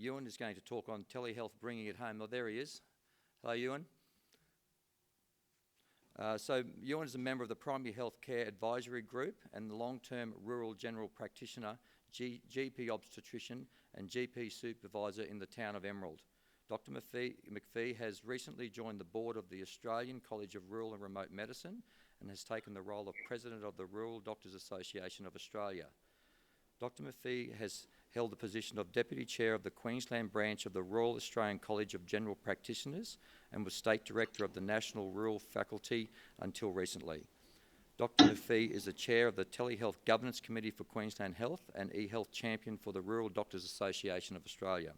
Ewen is going to talk on telehealth, bringing it home. Oh, there he is. Hello, Ewen. So Ewen is a member of the Primary Health Care Advisory Group and the long-term rural general practitioner, GP obstetrician and GP supervisor in the town of Emerald. Dr. McPhee has recently joined the board of the Australian College of Rural and Remote Medicine and has taken the role of President of the Rural Doctors Association of Australia. Dr. McPhee has held the position of Deputy Chair of the Queensland branch of the Royal Australian College of General Practitioners and was State Director of the National Rural Faculty until recently. Dr. McPhee is the Chair of the Telehealth Governance Committee for Queensland Health and eHealth Champion for the Rural Doctors Association of Australia.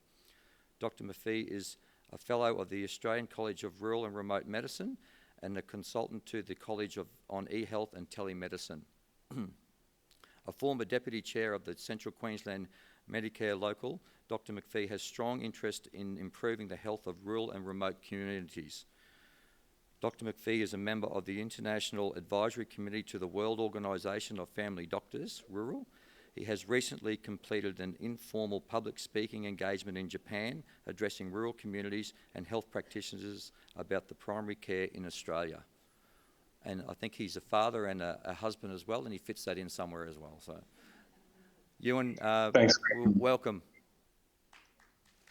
Dr. McPhee is a Fellow of the Australian College of Rural and Remote Medicine and a consultant to the College on eHealth and Telemedicine. A former Deputy Chair of the Central Queensland Medicare Local, Dr. McPhee has strong interest in improving the health of rural and remote communities. Dr. McPhee is a member of the International Advisory Committee to the World Organisation of Family Doctors, Rural. He has recently completed an informal public speaking engagement in Japan, addressing rural communities and health practitioners about the primary care in Australia. And I think he's a father and a husband as well, and he fits that in somewhere as well. So, Ewen, thanks. Welcome.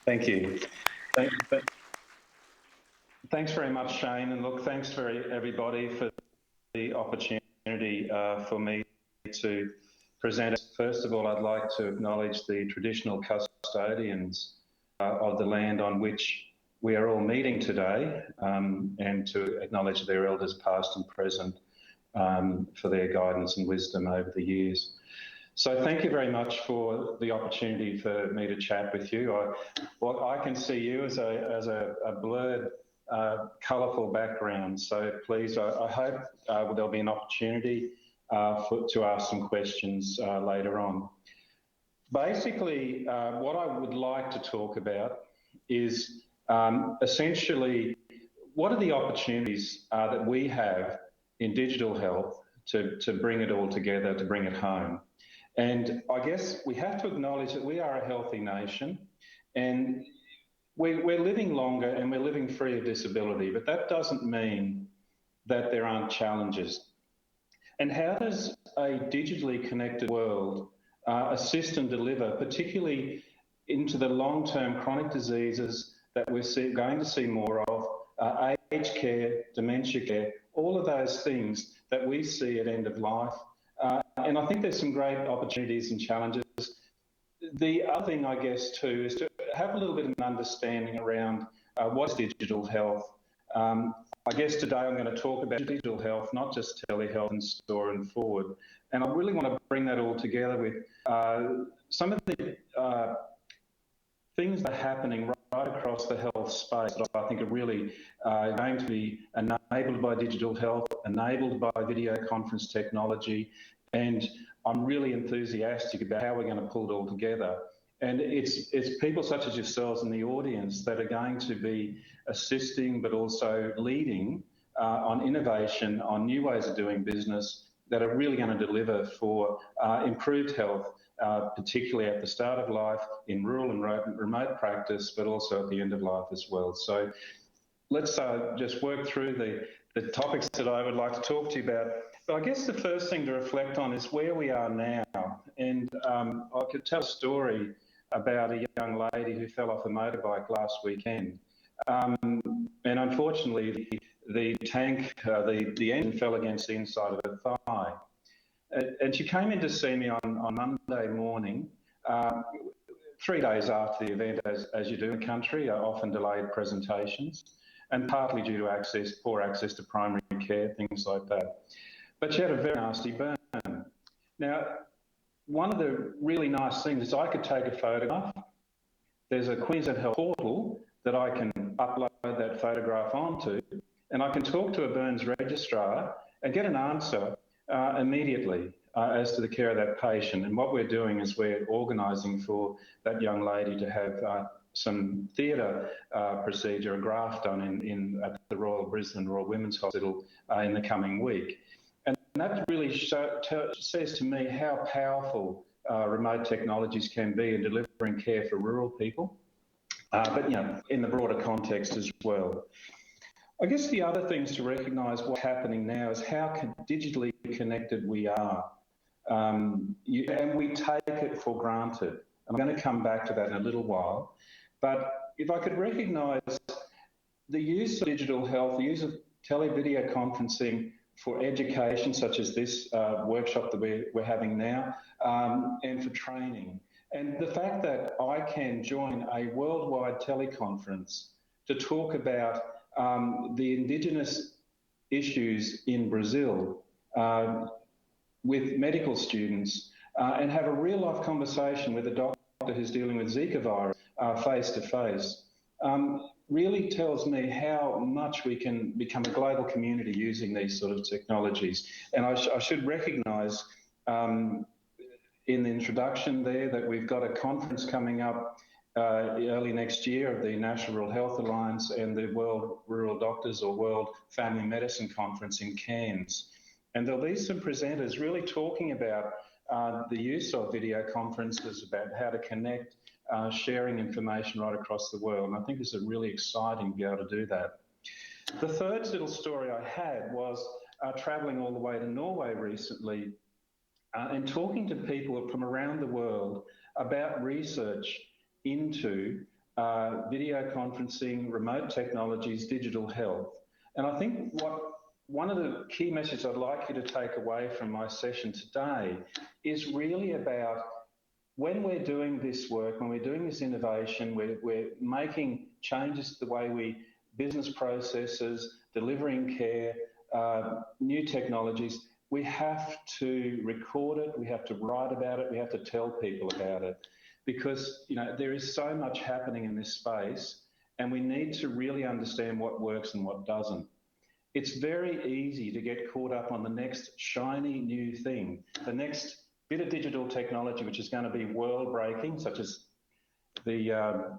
Thank you. Thanks very much, Shane. And look, thanks for everybody for the opportunity for me to present. First of all, I'd like to acknowledge the traditional custodians of the land on which we are all meeting today, and to acknowledge their elders past and present for their guidance and wisdom over the years. So thank you very much for the opportunity for me to chat with you. I can see you as a blurred, colourful background. So please, I hope there'll be an opportunity to ask some questions later on. Basically, what I would like to talk about is essentially what are the opportunities that we have in digital health to bring it all together, to bring it home. And I guess we have to acknowledge that we are a healthy nation and we're living longer and we're living free of disability, but that doesn't mean that there aren't challenges. And how does a digitally connected world assist and deliver, particularly into the long-term chronic diseases that we're going to see more of, aged care, dementia care, all of those things that we see at end of life. And I think there's some great opportunities and challenges. The other thing, I guess, too, is to have a little bit of an understanding around what's digital health. I guess today I'm going to talk about digital health, not just telehealth and store and forward. And I really want to bring that all together with some of the things that are happening right across the health space that I think are really going to be enabled by digital health, enabled by video conference technology. And I'm really enthusiastic about how we're going to pull it all together. And it's people such as yourselves in the audience that are going to be assisting, but also leading on innovation, on new ways of doing business that are really going to deliver for improved health, particularly at the start of life, in rural and remote practice, but also at the end of life as well. So let's just work through the topics that I would like to talk to you about. But I guess the first thing to reflect on is where we are now. And I could tell a story about a young lady who fell off a motorbike last weekend. And unfortunately, the engine fell against the inside of her thigh. And she came in to see me on Monday morning, 3 days after the event, as you do in the country, often delayed presentations, and partly due to poor access to primary care, things like that. But she had a very nasty burn. Now, one of the really nice things is I could take a photograph. There's a Queensland Health portal that I can upload that photograph onto, and I can talk to a burns registrar and get an answer immediately as to the care of that patient. And what we're doing is we're organising for that young lady to have some theatre procedure, a graft done at the Royal Brisbane Royal Women's Hospital in the coming week. And that really says to me how powerful remote technologies can be in delivering care for rural people. but in the broader context as well. I guess the other things to recognise what's happening now is how digitally connected we are. And we take it for granted. I'm going to come back to that in a little while. But if I could recognise the use of digital health, the use of televideo conferencing for education, such as this workshop that we're having now, and for training. And the fact that I can join a worldwide teleconference to talk about the Indigenous issues in Brazil with medical students and have a real-life conversation with a doctor who's dealing with Zika virus face-to-face really tells me how much we can become a global community using these sort of technologies. And I should recognise in the introduction there that we've got a conference coming up early next year of the National Rural Health Alliance and the World Rural Doctors or World Family Medicine Conference in Cairns. And there'll be some presenters really talking about the use of video conferences, about how to connect, sharing information right across the world. And I think it's really exciting to be able to do that. The third little story I had was travelling all the way to Norway recently and talking to people from around the world about research into video conferencing, remote technologies, digital health. And I think one of the key messages I'd like you to take away from my session today is really about when we're doing this work, when we're doing this innovation, we're making changes to the way we business processes, delivering care, new technologies, we have to record it, we have to write about it, we have to tell people about it. Because there is so much happening in this space and we need to really understand what works and what doesn't. It's very easy to get caught up on the next shiny new thing, the next bit of digital technology which is going to be world-breaking, such as the,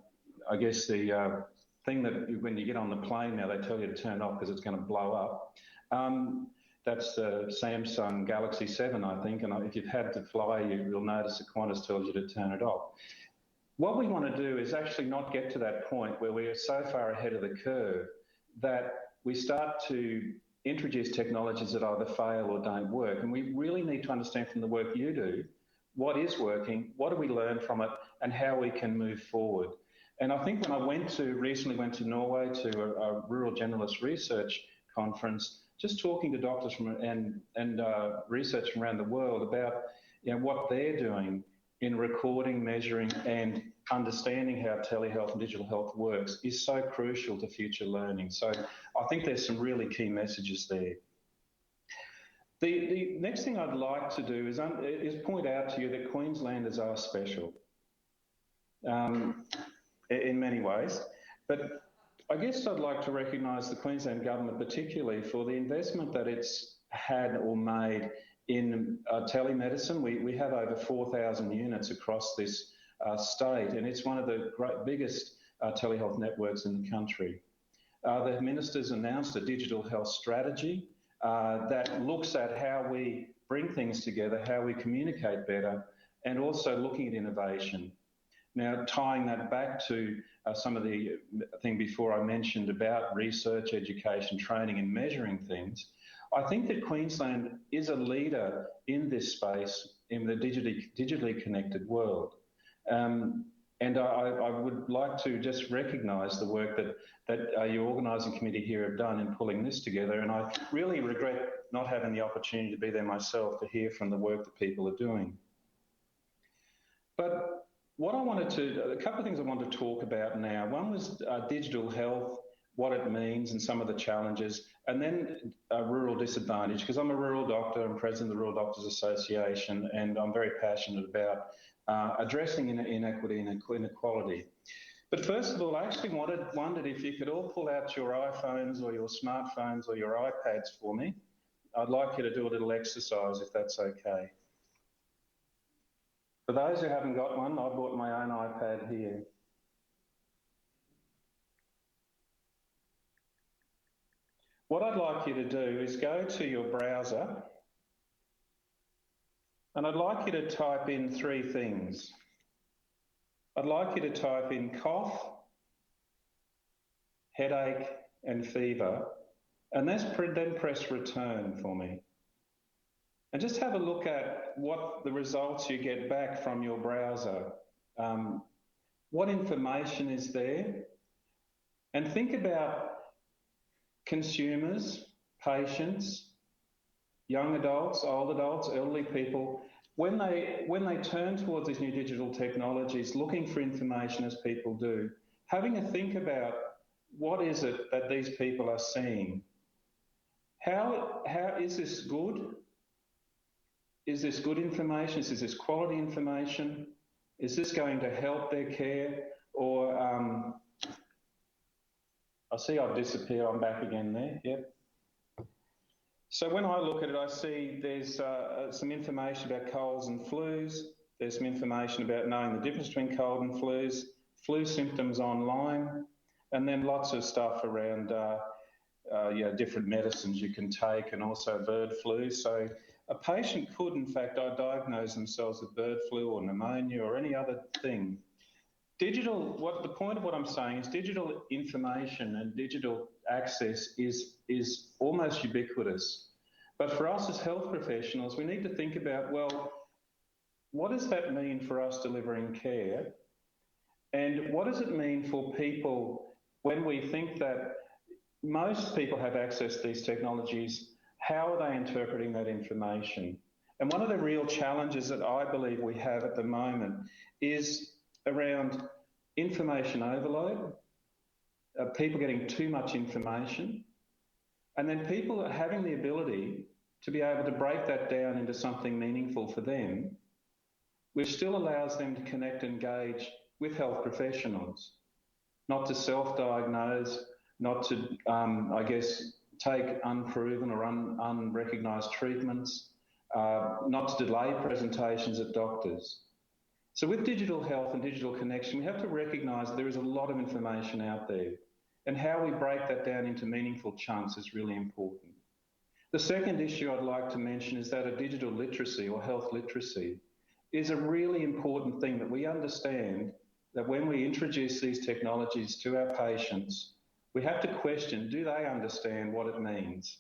thing that when you get on the plane now, they tell you to turn off because it's going to blow up. That's the Samsung Galaxy 7, I think, and if you've had to fly, you'll notice that Qantas tells you to turn it off. What we want to do is actually not get to that point where we are so far ahead of the curve that we start to introduce technologies that either fail or don't work. And we really need to understand from the work you do, what is working, what do we learn from it, and how we can move forward. And I think when I recently went to Norway to a rural generalist research conference, just talking to doctors and research from around the world about what they're doing in recording, measuring, and understanding how telehealth and digital health works is so crucial to future learning. So I think there's some really key messages there. The next thing I'd like to do is point out to you that Queenslanders are special in many ways, but I guess I'd like to recognise the Queensland Government particularly for the investment that it's had or made in telemedicine. We have over 4,000 units across this state, and it's one of the biggest telehealth networks in the country. The Minister's announced a digital health strategy that looks at how we bring things together, how we communicate better, and also looking at innovation. Now, tying that back to some of the thing before I mentioned about research, education, training and measuring things, I think that Queensland is a leader in this space in the digitally connected world. And I would like to just recognise the work that your organising committee here have done in pulling this together. And I really regret not having the opportunity to be there myself to hear from the work that people are doing. But a couple of things I wanted to talk about now. One was digital health, what it means and some of the challenges, and then rural disadvantage, because I'm a rural doctor, I'm president of the Rural Doctors Association, and I'm very passionate about addressing inequity and inequality. But first of all, I actually wondered if you could all pull out your iPhones or your smartphones or your iPads for me. I'd like you to do a little exercise if that's okay. For those who haven't got one, I bought my own iPad here. What I'd like you to do is go to your browser and I'd like you to type in three things. I'd like you to type in cough, headache and fever, and then press return for me. And just have a look at what the results you get back from your browser. What information is there? And think about consumers, patients, young adults, old adults, elderly people, when they turn towards these new digital technologies, looking for information as people do, having a think about what is it that these people are seeing. How is this good? Is this good information? Is this quality information? Is this going to help their care? Or I see I've disappeared. I'm back again there. Yep. So when I look at it, I see there's some information about colds and flus. There's some information about knowing the difference between cold and flus, flu symptoms online, and then lots of stuff around different medicines you can take, and also bird flu. So a patient could, in fact, diagnose themselves with bird flu or pneumonia or any other thing. The point of what I'm saying is digital information and digital access is almost ubiquitous. But for us as health professionals, we need to think about, well, what does that mean for us delivering care? And what does it mean for people when we think that most people have access to these technologies? How are they interpreting that information? And one of the real challenges that I believe we have at the moment is around information overload, people getting too much information, and then people having the ability to be able to break that down into something meaningful for them, which still allows them to connect and engage with health professionals, not to self-diagnose, not to, take unproven or unrecognised treatments, not to delay presentations at doctors. So with digital health and digital connection, we have to recognise there is a lot of information out there, and how we break that down into meaningful chunks is really important. The second issue I'd like to mention is that of digital literacy or health literacy is a really important thing, that we understand that when we introduce these technologies to our patients, we have to question, do they understand what it means?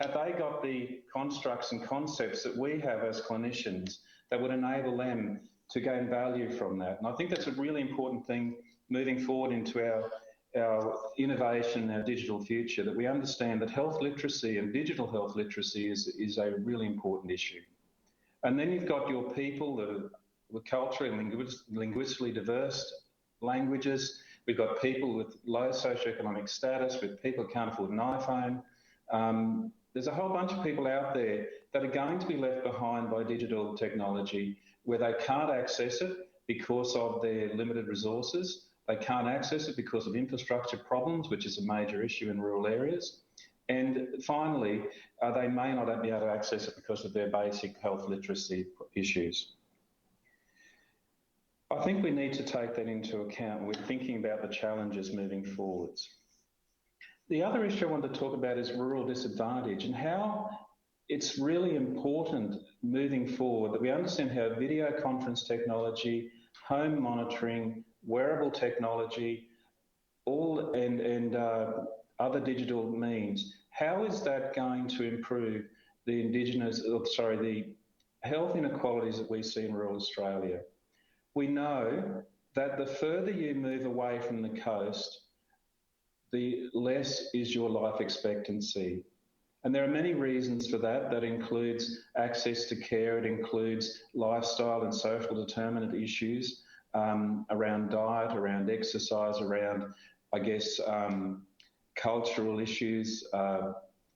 Have they got the constructs and concepts that we have as clinicians that would enable them to gain value from that? And I think that's a really important thing moving forward into our innovation, our digital future, that we understand that health literacy and digital health literacy is a really important issue. And then you've got your people that are culturally and linguistically diverse languages. We've got people with low socioeconomic status, with people who can't afford an iPhone. There's a whole bunch of people out there that are going to be left behind by digital technology, where they can't access it because of their limited resources. They can't access it because of infrastructure problems, which is a major issue in rural areas. And finally, they may not be able to access it because of their basic health literacy issues. I think we need to take that into account when we're thinking about the challenges moving forwards. The other issue I want to talk about is rural disadvantage, and how it's really important moving forward that we understand how video conference technology, home monitoring, wearable technology, other digital means, how is that going to improve the health inequalities that we see in rural Australia? We know that the further you move away from the coast, the less is your life expectancy. And there are many reasons for that. That includes access to care, it includes lifestyle and social determinant issues around diet, around exercise, around, cultural issues,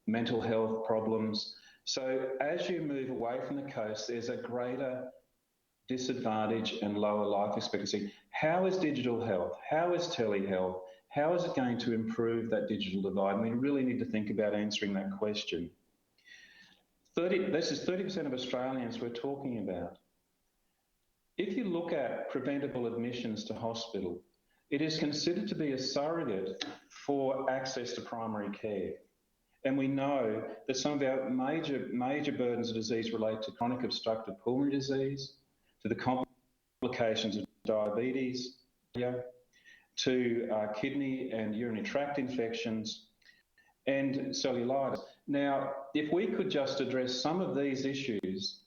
mental health problems. So as you move away from the coast, there's a greater disadvantage and lower life expectancy. How is digital health? How is telehealth? How is it going to improve that digital divide? And we really need to think about answering that question. This is 30% of Australians we're talking about. If you look at preventable admissions to hospital, it is considered to be a surrogate for access to primary care. And we know that some of our major burdens of disease relate to chronic obstructive pulmonary disease, to the complications of diabetes, to kidney and urinary tract infections and cellulitis. Now, if we could just address some of these issues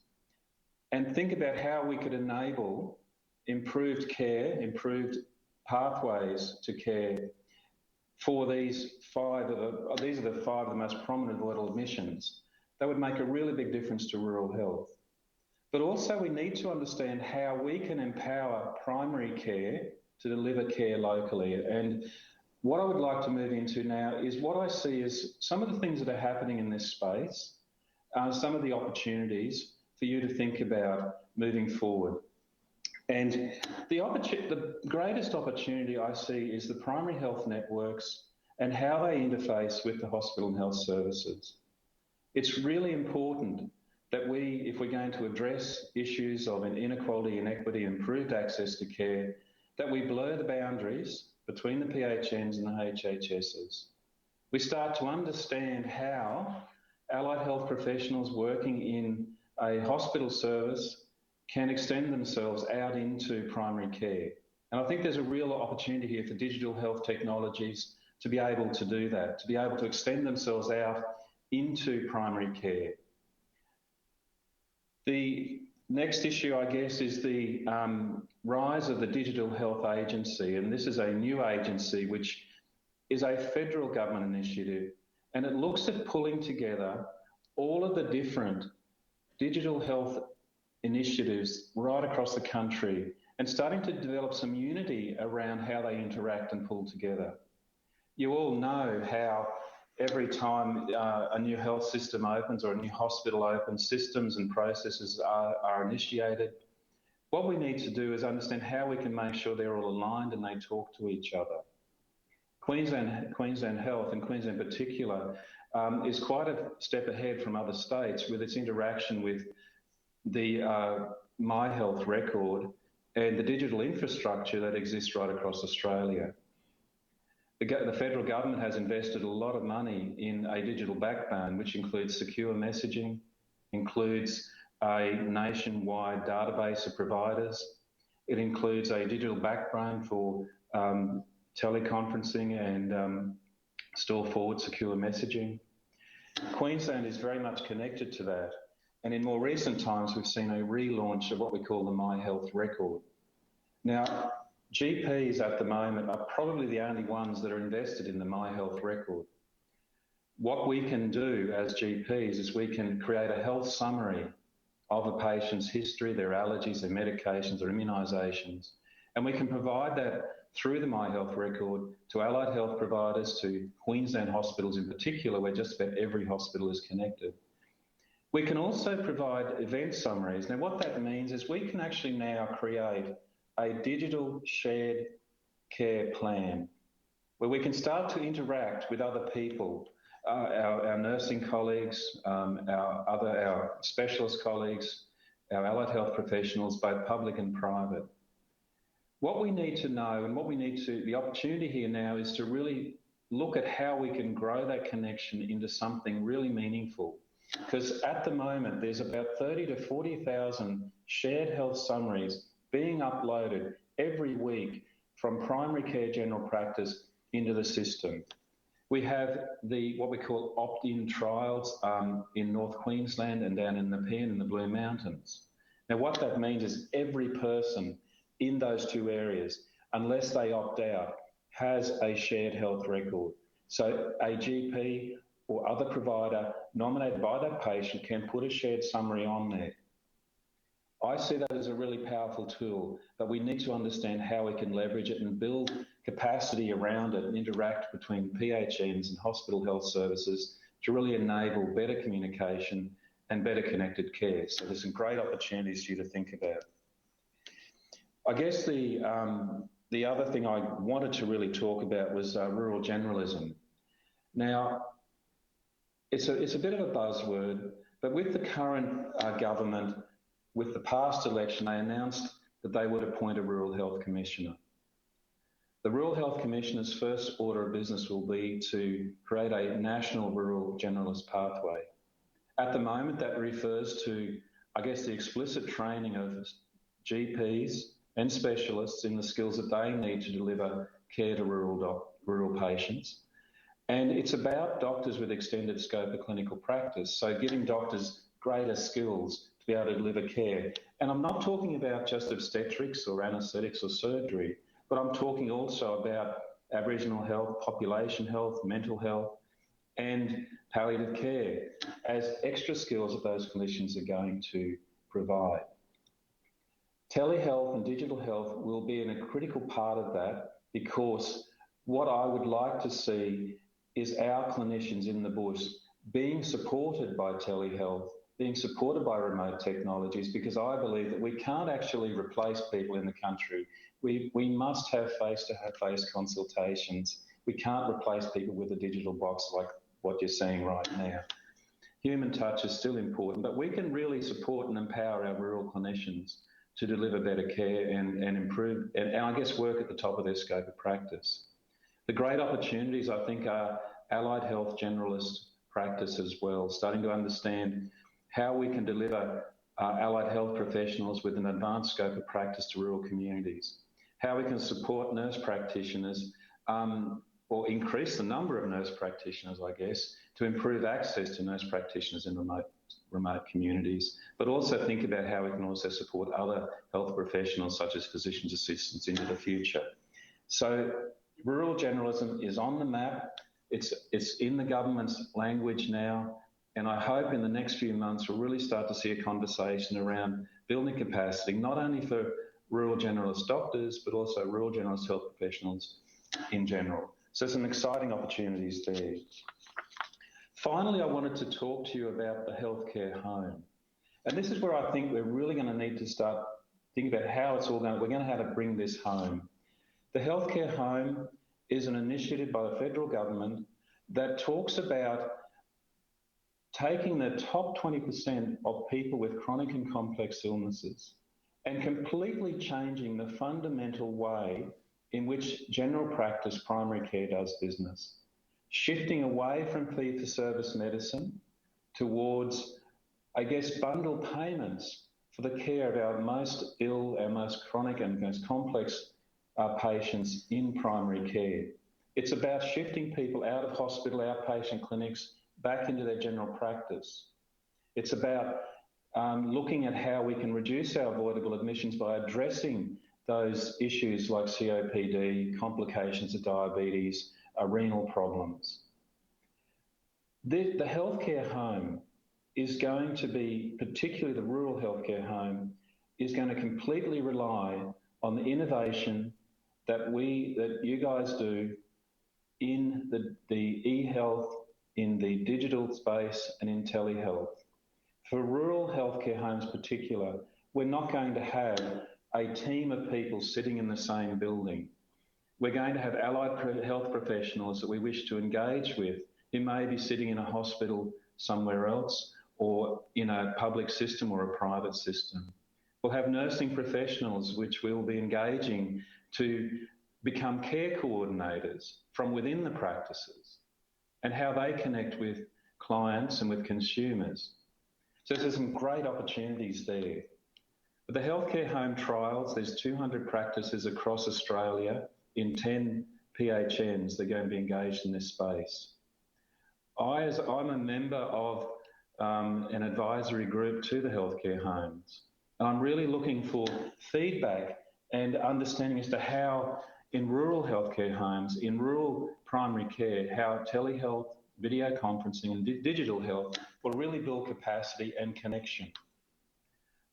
and think about how we could enable improved care, improved pathways to care for these these are the five of the most prominent avoidable admissions, that would make a really big difference to rural health. But also we need to understand how we can empower primary care to deliver care locally. And what I would like to move into now is what I see as some of the things that are happening in this space, some of the opportunities for you to think about moving forward. And the greatest opportunity I see is the primary health networks and how they interface with the hospital and health services. It's really important that we, if we're going to address issues of inequality, inequity, improved access to care, that we blur the boundaries between the PHNs and the HHSs. We start to understand how allied health professionals working in a hospital service can extend themselves out into primary care. And I think there's a real opportunity here for digital health technologies to be able to do that, to be able to extend themselves out into primary care. The next issue, I guess, is the rise of the Digital Health Agency. And this is a new agency which is a federal government initiative. And it looks at pulling together all of the different digital health initiatives right across the country and starting to develop some unity around how they interact and pull together. You all know how every time a new health system opens or a new hospital opens, systems and processes are initiated. What we need to do is understand how we can make sure they're all aligned and they talk to each other. Queensland Health, and Queensland in particular, is quite a step ahead from other states with its interaction with the My Health record and the digital infrastructure that exists right across Australia. The federal government has invested a lot of money in a digital backbone, which includes secure messaging, includes a nationwide database of providers. It includes a digital backbone for teleconferencing and store forward secure messaging. Queensland is very much connected to that. And in more recent times, we've seen a relaunch of what we call the My Health record. Now, GPs at the moment are probably the only ones that are invested in the My Health record. What we can do as GPs is we can create a health summary of a patient's history, their allergies, their medications, their immunisations, and we can provide that through the My Health record to allied health providers, to Queensland hospitals in particular, where just about every hospital is connected. We can also provide event summaries. Now, what that means is we can actually now create a digital shared care plan where we can start to interact with other people, our nursing colleagues, our specialist colleagues, our allied health professionals, both public and private. What we need to know and the opportunity here now is to really look at how we can grow that connection into something really meaningful. Because at the moment, there's about 30 to 40,000 shared health summaries being uploaded every week from primary care general practice into the system. We have what we call opt-in trials in North Queensland and down in Nepean in the Blue Mountains. Now, what that means is every person in those two areas, unless they opt out, has a shared health record. So a GP or other provider nominated by that patient can put a shared summary on there. I see that as a really powerful tool, but we need to understand how we can leverage it and build capacity around it and interact between PHNs and hospital health services to really enable better communication and better connected care. So there's some great opportunities for you to think about. I guess the other thing I wanted to really talk about was rural generalism. Now, it's a bit of a buzzword, but with the current government, with the past election, they announced that they would appoint a Rural Health Commissioner. The Rural Health Commissioner's first order of business will be to create a national rural generalist pathway. At the moment, that refers to, I guess, the explicit training of GPs and specialists in the skills that they need to deliver care to rural patients. And it's about doctors with extended scope of clinical practice, so giving doctors greater skills to be able to deliver care. And I'm not talking about just obstetrics or anaesthetics or surgery, but I'm talking also about Aboriginal health, population health, mental health, and palliative care as extra skills that those clinicians are going to provide. Telehealth and digital health will be a critical part of that, because what I would like to see is our clinicians in the bush being supported by telehealth, being supported by remote technologies, because I believe that we can't actually replace people in the country. We must have face-to-face consultations. We can't replace people with a digital box like what you're seeing right now. Human touch is still important, but we can really support and empower our rural clinicians to deliver better care and improve, and I guess work at the top of their scope of practice. The great opportunities, I think, are allied health generalist practice as well, starting to understand how we can deliver allied health professionals with an advanced scope of practice to rural communities, how we can support nurse practitioners or increase the number of nurse practitioners, I guess, to improve access to nurse practitioners in remote communities, but also think about how we can also support other health professionals such as physicians' assistants into the future. So rural generalism is on the map. It's in the government's language now, and I hope in the next few months we'll really start to see a conversation around building capacity, not only for rural generalist doctors, but also rural generalist health professionals in general. So some exciting opportunities there. Finally, I wanted to talk to you about the healthcare home. And this is where I think we're really going to need to start thinking about how it's all going to, we're going to have to bring this home. The healthcare home is an initiative by the federal government that talks about taking the top 20% of people with chronic and complex illnesses and completely changing the fundamental way in which general practice primary care does business, shifting away from fee-for-service medicine towards, I guess, bundle payments for the care of our most ill, our most chronic and most complex patients in primary care. It's about shifting people out of hospital outpatient clinics back into their general practice. It's about looking at how we can reduce our avoidable admissions by addressing those issues like COPD, complications of diabetes, renal problems. The healthcare home is going to be, particularly the rural healthcare home, is going to completely rely on the innovation that you guys do in the e-health, in the digital space, and in telehealth. For rural healthcare homes in particular, we're not going to have a team of people sitting in the same building. We're going to have allied health professionals that we wish to engage with who may be sitting in a hospital somewhere else or in a public system or a private system. We'll have nursing professionals which we'll be engaging to become care coordinators from within the practices and how they connect with clients and with consumers. So there's some great opportunities there. But the healthcare home trials, there's 200 practices across Australia in 10 PHNs that are going to be engaged in this space. I'm a member of an advisory group to the healthcare homes, and I'm really looking for feedback and understanding as to how in rural healthcare homes, in rural primary care, how telehealth, video conferencing and digital health will really build capacity and connection.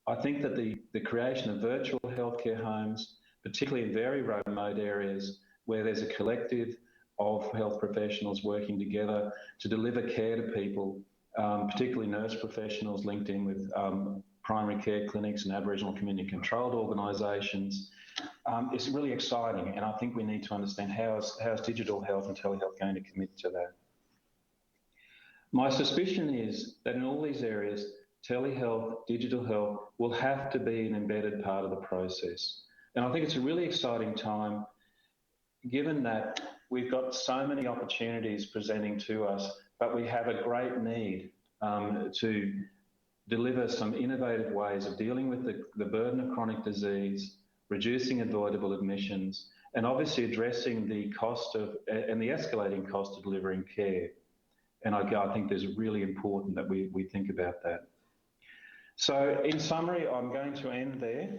I think that the creation of virtual healthcare homes, particularly in very remote areas where there's a collective of health professionals working together to deliver care to people, particularly nurse professionals linked in with primary care clinics and Aboriginal community controlled organisations, is really exciting. And I think we need to understand how is digital health and telehealth going to commit to that. My suspicion is that in all these areas, telehealth, digital health will have to be an embedded part of the process. And I think it's a really exciting time, given that we've got so many opportunities presenting to us, but we have a great need to deliver some innovative ways of dealing with the burden of chronic disease, reducing avoidable admissions, and obviously addressing the cost of and the escalating cost of delivering care. And I think there's really important that we think about that. So in summary, I'm going to end there.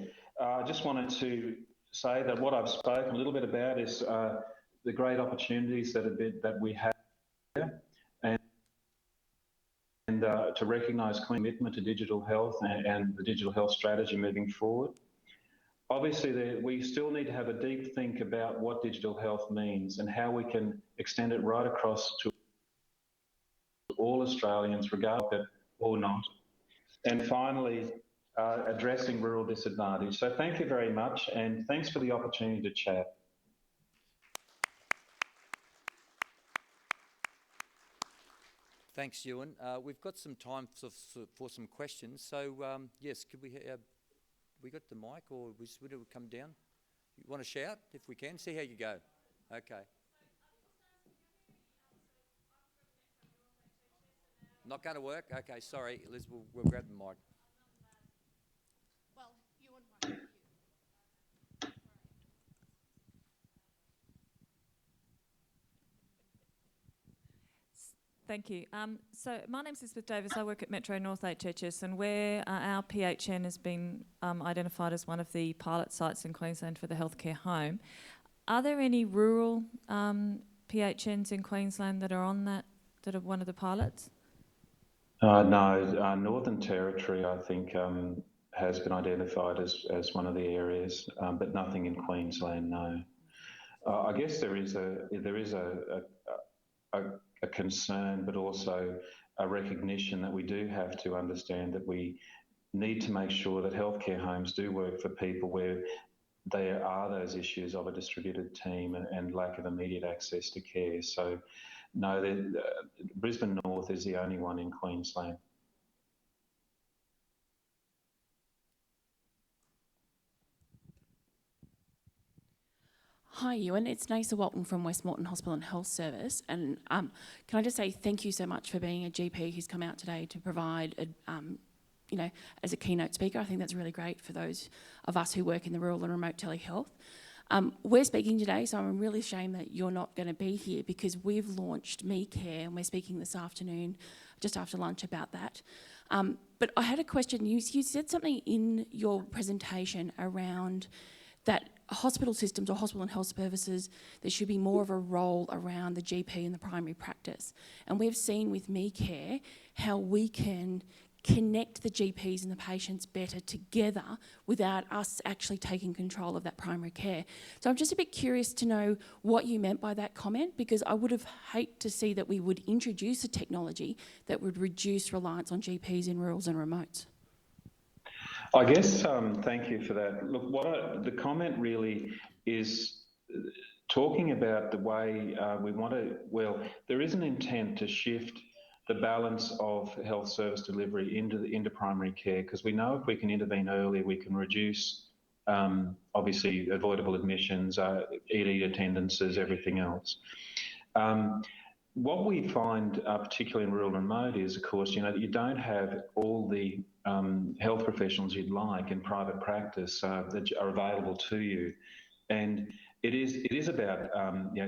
I just wanted to say that what I've spoken a little bit about is the great opportunities that we have here, and to recognise commitment to digital health and the digital health strategy moving forward. Obviously, we still need to have a deep think about what digital health means and how we can extend it right across to all Australians, regardless or not. And finally, addressing rural disadvantage. So thank you very much, and thanks for the opportunity to chat. Thanks, Ewen. We've got some time for some questions. So, yes, could we got the mic, or would it come down? You want to shout if we can? See how you go. Okay. Not going to work? Okay, sorry, Liz, we'll grab the mic. Well, Ewen might be you. Thank you. So my name's Elizabeth Davis. I work at Metro North HHS, and where our PHN has been identified as one of the pilot sites in Queensland for the healthcare home. Are there any rural PHNs in Queensland that are on that are one of the pilots? No, Northern Territory, I think, has been identified as one of the areas, but nothing in Queensland. No. I guess there is a concern, but also a recognition that we do have to understand that we need to make sure that healthcare homes do work for people where there are those issues of a distributed team and lack of immediate access to care. So, no, Brisbane North is the only one in Queensland. Hi, Ewen. It's Nasa Walton from Westmoreton Hospital and Health Service. And can I just say thank you so much for being a GP who's come out today to provide, as a keynote speaker. I think that's really great for those of us who work in the rural and remote telehealth. We're speaking today, so I'm really ashamed that you're not going to be here because we've launched Me Care and we're speaking this afternoon, just after lunch, about that. But I had a question. You said something in your presentation around that hospital systems or hospital and health services, there should be more of a role around the GP and the primary practice. And we've seen with Me Care how we can connect the GPs and the patients better together without us actually taking control of that primary care. So I'm just a bit curious to know what you meant by that comment, because I would have hated to see that we would introduce a technology that would reduce reliance on GPs in rurals and remotes. I guess, thank you for that. Look, the comment really is talking about the way we want to, well, there is an intent to shift the balance of health service delivery into primary care, because we know if we can intervene early, we can reduce, obviously, avoidable admissions, ED attendances, everything else. What we find, particularly in rural and remote, is, of course, that you don't have all the health professionals you'd like in private practice that are available to you, and it is about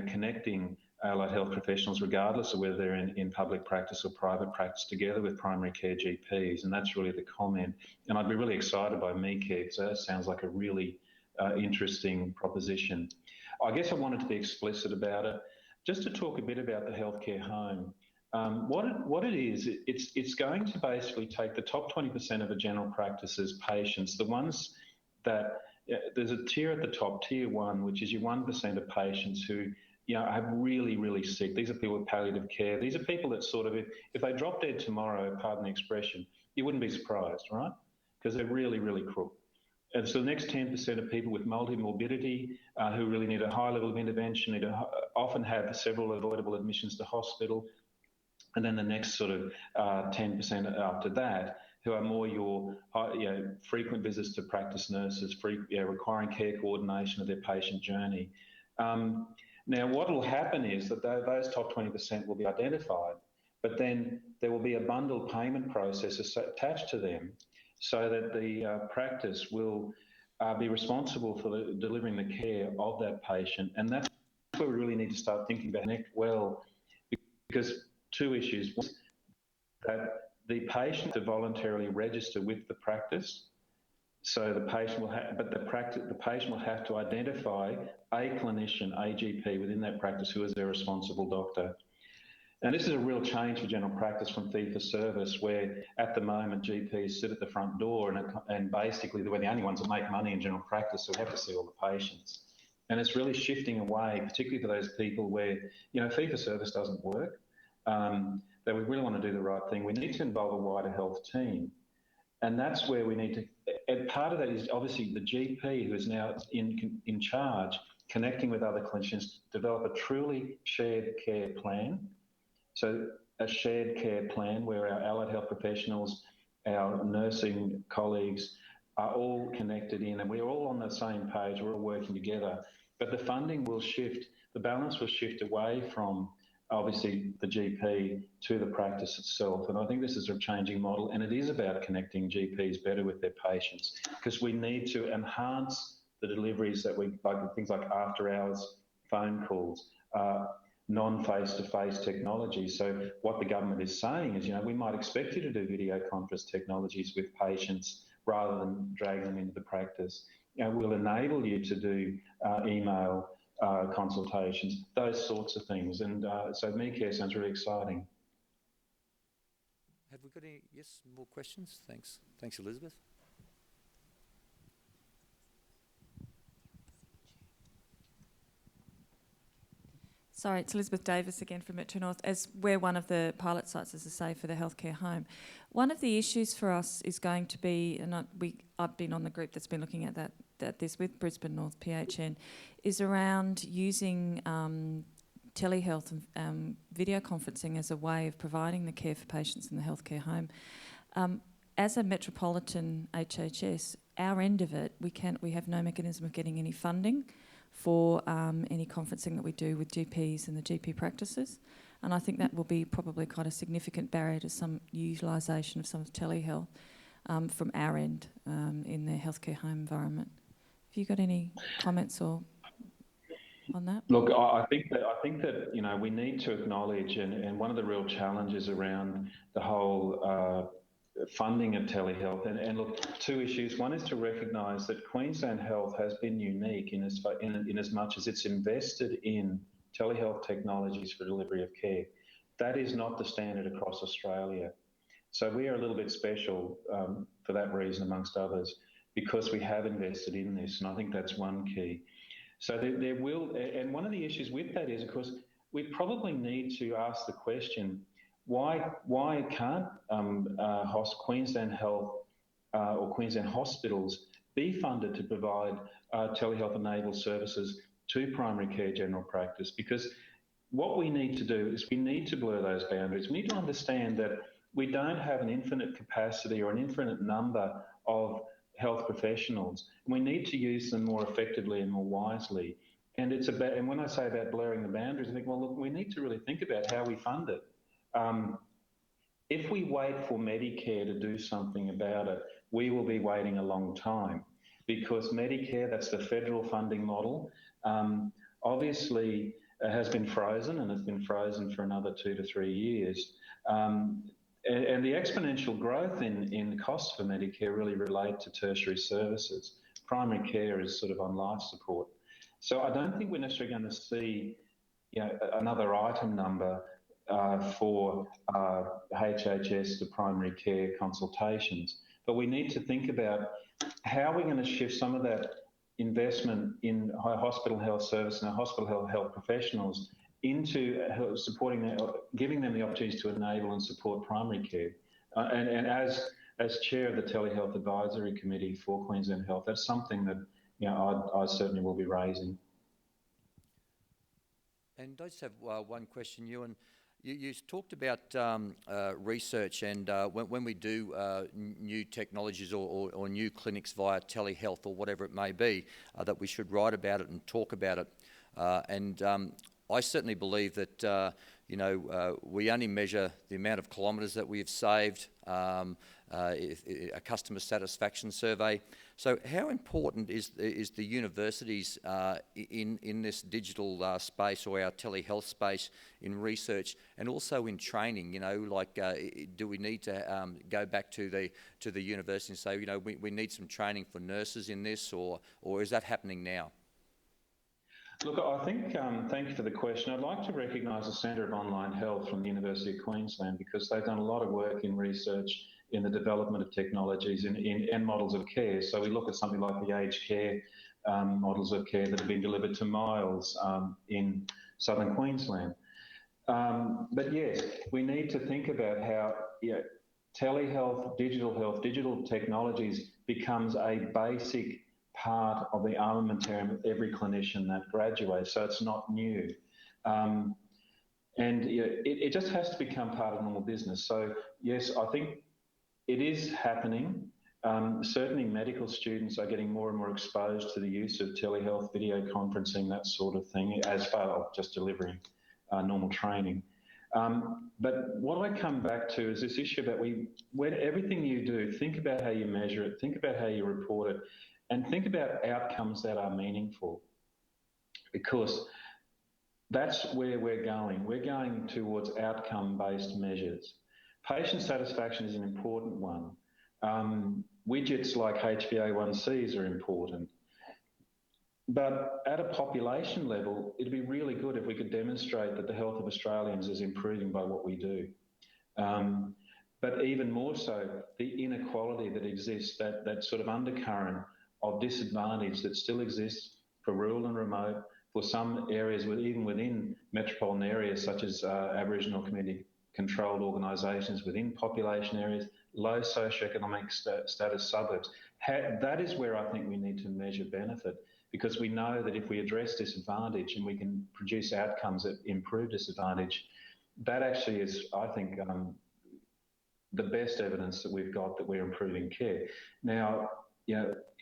connecting allied health professionals, regardless of whether they're in public practice or private practice, together with primary care GPs, and that's really the comment. And I'd be really excited by Me Care, because that sounds like a really interesting proposition. I guess I wanted to be explicit about it, just to talk a bit about the healthcare home. What it is, it's going to basically take the top 20% of a general practice's patients, the ones that, there's a tier at the top, tier 1, which is your 1% of patients who are really, really sick. These are people with palliative care. These are people that sort of, if they drop dead tomorrow, pardon the expression, you wouldn't be surprised, right? Because they're really, really crook. And so the next 10% of people with multi-morbidity who really need a high level of intervention, need to often have several avoidable admissions to hospital. And then the next sort of 10% after that, who are more your frequent visits to practice nurses, requiring care coordination of their patient journey. Now, what will happen is that those top 20% will be identified, but then there will be a bundled payment process attached to them, so that the practice will be responsible for delivering the care of that patient. And that's where we really need to start thinking about connect well, because two issues. One is that the patient to voluntarily register with the practice. So the patient will have, but the patient will have to identify a clinician, a GP within that practice who is their responsible doctor. And this is a real change for general practice from fee-for-service, where at the moment GPs sit at the front door and basically they're the only ones that make money in general practice, so we have to see all the patients. And it's really shifting away, particularly for those people where, fee-for-service doesn't work, that we really want to do the right thing. We need to involve a wider health team. And that's where we need to, and part of that is obviously the GP who is now in charge, connecting with other clinicians to develop a truly shared care plan. So a shared care plan where our allied health professionals, our nursing colleagues are all connected in and we're all on the same page, we're all working together. But the funding will shift, the balance will shift away from obviously the GP to the practice itself. And I think this is a changing model, and it is about connecting GPs better with their patients, because we need to enhance the deliveries that we, like things like after hours phone calls, non-face-to-face technology. So what the government is saying is, we might expect you to do video conference technologies with patients rather than dragging them into the practice. We'll enable you to do email consultations, those sorts of things. And so MeCare sounds really exciting. Have we got any, more questions? Thanks. Thanks, Elizabeth. Sorry, it's Elizabeth Davis again from Metro North. As we're one of the pilot sites, as I say, for the healthcare home, one of the issues for us is going to be, and I've been on the group that's been looking at this with Brisbane North PHN, is around using telehealth and video conferencing as a way of providing the care for patients in the healthcare home. As a metropolitan HHS, our end of it, we have no mechanism of getting any funding for any conferencing that we do with GPs and the GP practices. And I think that will be probably quite a significant barrier to some utilisation of some of telehealth from our end in the healthcare home environment. Have you got any comments or on that? Look, I think that we need to acknowledge, and one of the real challenges around the whole funding of telehealth, and look, two issues. One is to recognise that Queensland Health has been unique in as much as it's invested in telehealth technologies for delivery of care. That is not the standard across Australia. So we are a little bit special for that reason, amongst others, because we have invested in this, and I think that's one key. So there will, and one of the issues with that is, of course, we probably need to ask the question, why can't Queensland Health or Queensland hospitals be funded to provide telehealth-enabled services to primary care general practice? Because what we need to do is we need to blur those boundaries. We need to understand that we don't have an infinite capacity or an infinite number of health professionals. We need to use them more effectively and more wisely. And it's about, and when I say about blurring the boundaries, I think, well, look, we need to really think about how we fund it. If we wait for Medicare to do something about it, we will be waiting a long time, because Medicare, that's the federal funding model, obviously has been frozen, and has been frozen for another 2 to 3 years. And the exponential growth in costs for Medicare really relate to tertiary services. Primary care is sort of on life support. So I don't think we're necessarily going to see another item number for HHS to primary care consultations. But we need to think about how we're going to shift some of that investment in hospital health service and our hospital health professionals into supporting them, giving them the opportunities to enable and support primary care. And as chair of the Telehealth Advisory Committee for Queensland Health, that's something that I certainly will be raising. And I just have one question, Ewen. You talked about research, and when we do new technologies or new clinics via telehealth or whatever it may be, that we should write about it and talk about it. I certainly believe that we only measure the amount of kilometres that we have saved, a customer satisfaction survey. So how important is the universities in this digital space, or our telehealth space, in research and also in training? You know, like do we need to go back to the university and say, you know, we need some training for nurses in this, or is that happening now? Look, I think, thank you for the question. I'd like to recognise the Centre of Online Health from the University of Queensland, because they've done a lot of work in research in the development of technologies and models of care. So we look at something like the aged care models of care that have been delivered to Miles in southern Queensland. But yes, we need to think about how telehealth, digital technologies becomes a basic part of the armamentarium of every clinician that graduates, so it's not new. And it just has to become part of normal business. So yes, I think it is happening. Certainly medical students are getting more and more exposed to the use of telehealth, video conferencing, that sort of thing, as far as just delivering normal training. But what I come back to is this issue that when everything you do, think about how you measure it, think about how you report it, and think about outcomes that are meaningful, because that's where we're going. We're going towards outcome-based measures. Patient satisfaction is an important one. Widgets like HbA1cs are important. But at a population level, it'd be really good if we could demonstrate that the health of Australians is improving by what we do. But even more so, the inequality that exists, that sort of undercurrent of disadvantage that still exists for rural and remote, for some areas, even within metropolitan areas such as Aboriginal community controlled organisations within population areas, low socioeconomic status suburbs. That is where I think we need to measure benefit, because we know that if we address disadvantage and we can produce outcomes that improve disadvantage, that actually is, I think, the best evidence that we've got that we're improving care. Now,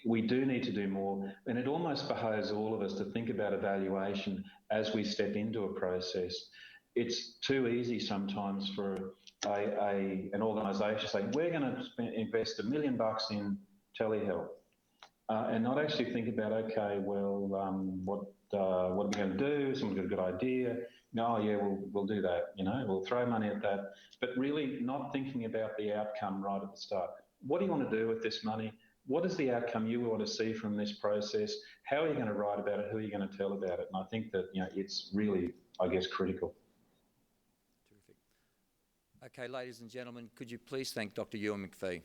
we do need to do more, and it almost behoves all of us to think about evaluation as we step into a process. It's too easy sometimes for an organisation to say, we're going to invest $1 million in telehealth, and not actually think about, okay, well, what are we going to do? Someone's got a good idea. No, yeah, we'll do that, we'll throw money at that, but really not thinking about the outcome right at the start. What do you want to do with this money? What is the outcome you want to see from this process? How are you going to write about it? Who are you going to tell about it? And I think that, it's really, I guess, critical. Terrific. Okay, ladies and gentlemen, could you please thank Dr. Ewen McPhee?